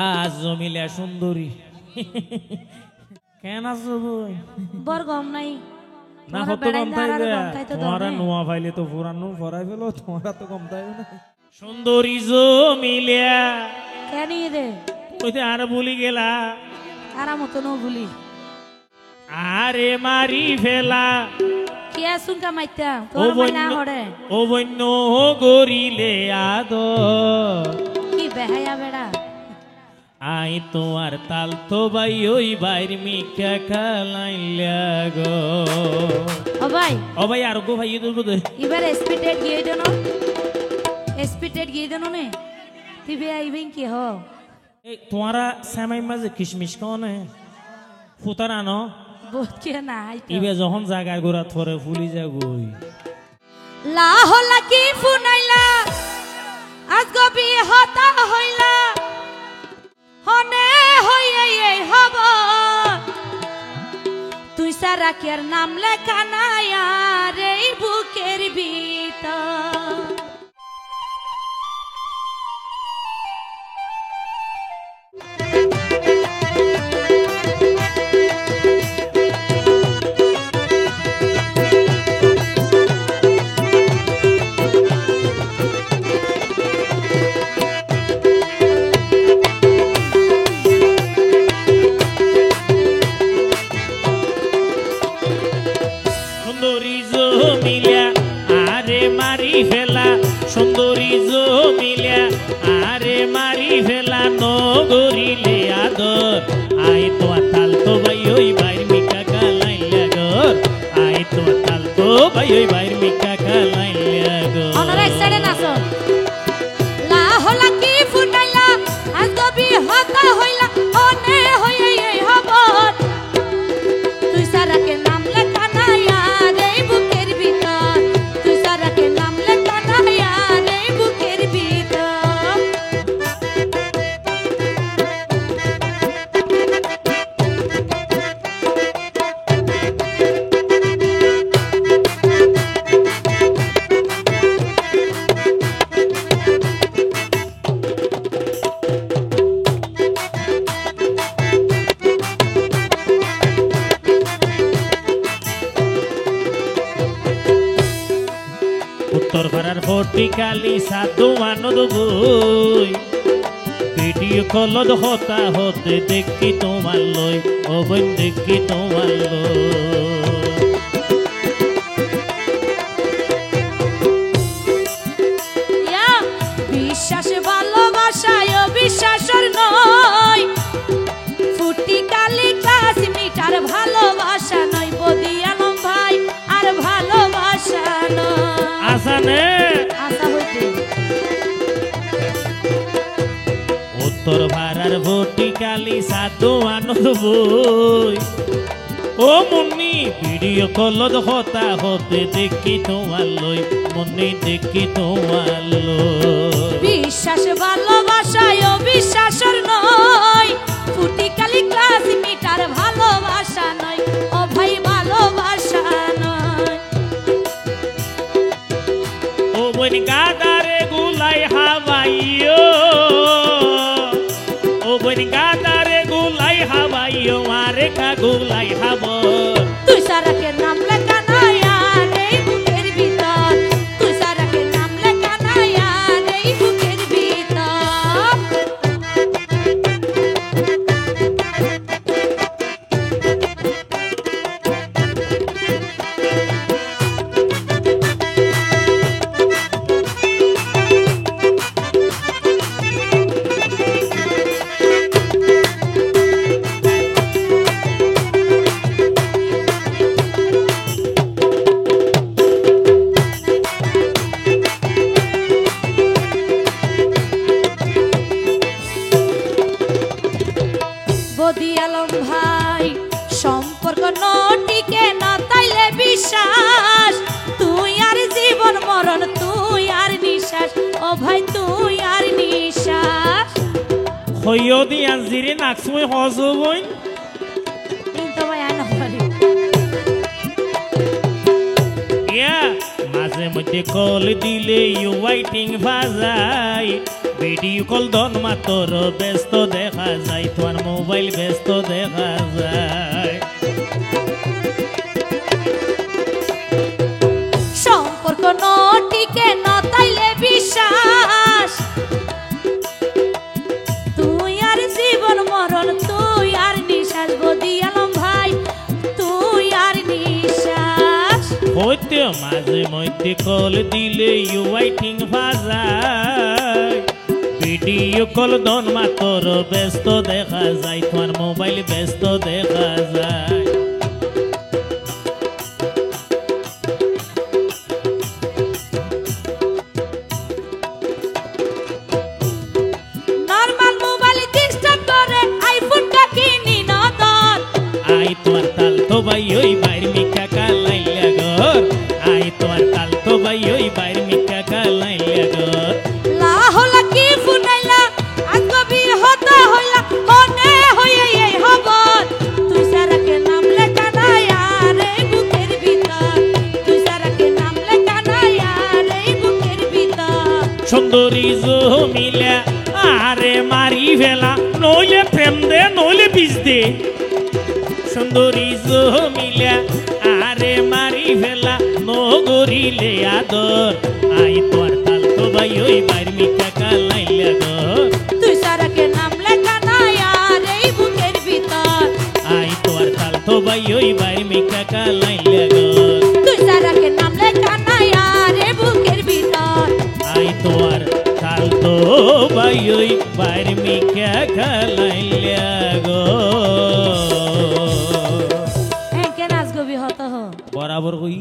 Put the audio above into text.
আজ জমিলা সুন্দরী কেন আছো বই বর গম নাই না কত কম থাকবে তোমারা নোয়া ফাইলে তো পুরানো ফরাই ফেলো তোমারা তো কম থাকবে না সুন্দরী জমিলা কেন রে কইতে আর ভুলি গেলা আর মতো নো ভুলি আরে মারি ফেলা কি আসুন কামাইতা তোর মাইনা হড়ে ও বন্য গরিলে আদো কি বেহায়া বেড়া আই তোমার তাল তো বাই ওই বাইর মিকা খালাইলা গো ও ভাই আর গো ভাই ইদুর বুদে এবার স্পিডেড গিয়ে দেনো নে টিভি আইবেন কি হ এই তোমারা সামাই মাঝে কিশমিশ কোনে ফুতারা ন বহুত কি না আইতো ইবে যখন জায়গা গোরা থরে ফুলি যা গই লা হলা কি ফুনাইলা আজ গো বিয়ে হতা হইলা হনে হইয়ে এই হব তুই সারা কের নাম লেখা নাই আর এই বুকের ভিতর সুন্দরী জমিলা আরে মারি ফেলা নগরিলে আদর আই তো তাল তো ভাই ওই বাইর মিকা খালাইলা গো আই তো তাল তো ভাই ওই বাইর মিকা খালাইলা গো অনর এক সাইডে নাচো লা হলা কি ফুনাইলা আজ গবি হতা হইলা হনে হইয়ে এই হব তুই সারা কে নাম লেখা নাই আর এই বুকের ভিতর তুই সারা কে নাম লেখা নাই আর এই বুকের ভিতর উত্তর পাড়ার ভর্তিকালি সাধু আনন্দ বই ভিডিও কলত হতা হতে দেখি তোমার লই ও বোন দেখি তোমার লই বিশ্বাস ভালোবাসায় বিশ্বাসর নয় ফুটি কালি ক্লাস মিটার ভালোবাসা নয় বদি আলম ভাই আর ভালোবাসা নয় আসানে আশা হইতে উত্তর ভাড়ার ভর্তিকালি সাধু আনন্দ বই ও মুন্নি ভিডিও কলত হতা হতে দেখি তোমার লই মুন্নি দেখি তোমার লই বিশ্বাস ভালোবাসায় বিশ্বাসর নয় ফুটি কালি ক্লাস মিটার ভালোবাসা নয় ও ভাই ভালোবাসা নয় ও বোন গাদারে গুলাই হাওয়াইও ও বোন গাদারে গুলাই হাওয়াইও আরে কা গুলাই হাবো তুই সারা কে নাম লেখা নাই আর এই বুকের ভিতর তুই সারা কে নাম লেখা নাই আর এই বুকের ভিতর বদি আলম ভাই সম্পর্ক নটিকে না তাইলে বিশ্বাস তুই আর জীবন মরণ তুই আর নিঃশ্বাস ও ভাই তুই আর নিঃশ্বাস হইও দি আনজিরে নাকসমই হজ বই কিন্তু ভাই আয় না পারি ইয়া মাঝে মধ্যে কল দিলে ইউ ওয়াইটিং বাজাই ভিডিও কল দন মাতর ব্যস্ত দেখা যায় তোমার মোবাইল ব্যস্ত দেখা যায় সম্পর্ক নটিকে নতাইলে বিশ্বাস তুই আর জীবন মরণ তুই আর নিঃশ্বাস বদি আলম ভাই তুই আর নিঃশ্বাস হইতে মাঝে মধ্যে কল দিলে ইউ ওয়াইটিং বাজায় ভিডিও কল দন মাতর ব্যস্ত দেখা যায় তোমার মোবাইল ব্যস্ত দেখা যায় নরমাল মোবাইল ডিস্টার্ব করে আইফোনটা কিনি নদন আই তোমার তাল তো ভাই ওই বাইর মিকা কালাইলা গর আই তোমার তাল তো ভাই ওই বাইর মিকা কালাইলা গর লা হলা কি ফুনাইলা আগবি হতা হইলা হনে হইয়ে এই হবন তুই সারাকে নাম লেখা না আর এই বুকের ভিতর তুই সারাকে নাম লেখা না আর এই বুকের ভিতর সুন্দরী জমিলা আরে মারি ফেলা নইলে প্রেম দে নইলে বিষ দে সুন্দরী জমিলা আরে মারি ফেলা নগরিলে আদর আই তোর তাল তো ভাই ওই বাইর মিকা কালাইলা গর তুই সারাকে নাম লেখা না আর এই বুকের ভিতর আই তোর তাল তো ভাই ওই বাইর মিকা কালাইলা গর তুই সারাকে নাম লেখা না আর এই বুকের ভিতর আই তোর তাল তো ভাই ওই বাইর মিকা কালাইলা গর হ্যাঁ কেন আজগবি হতা হ বরাবর কই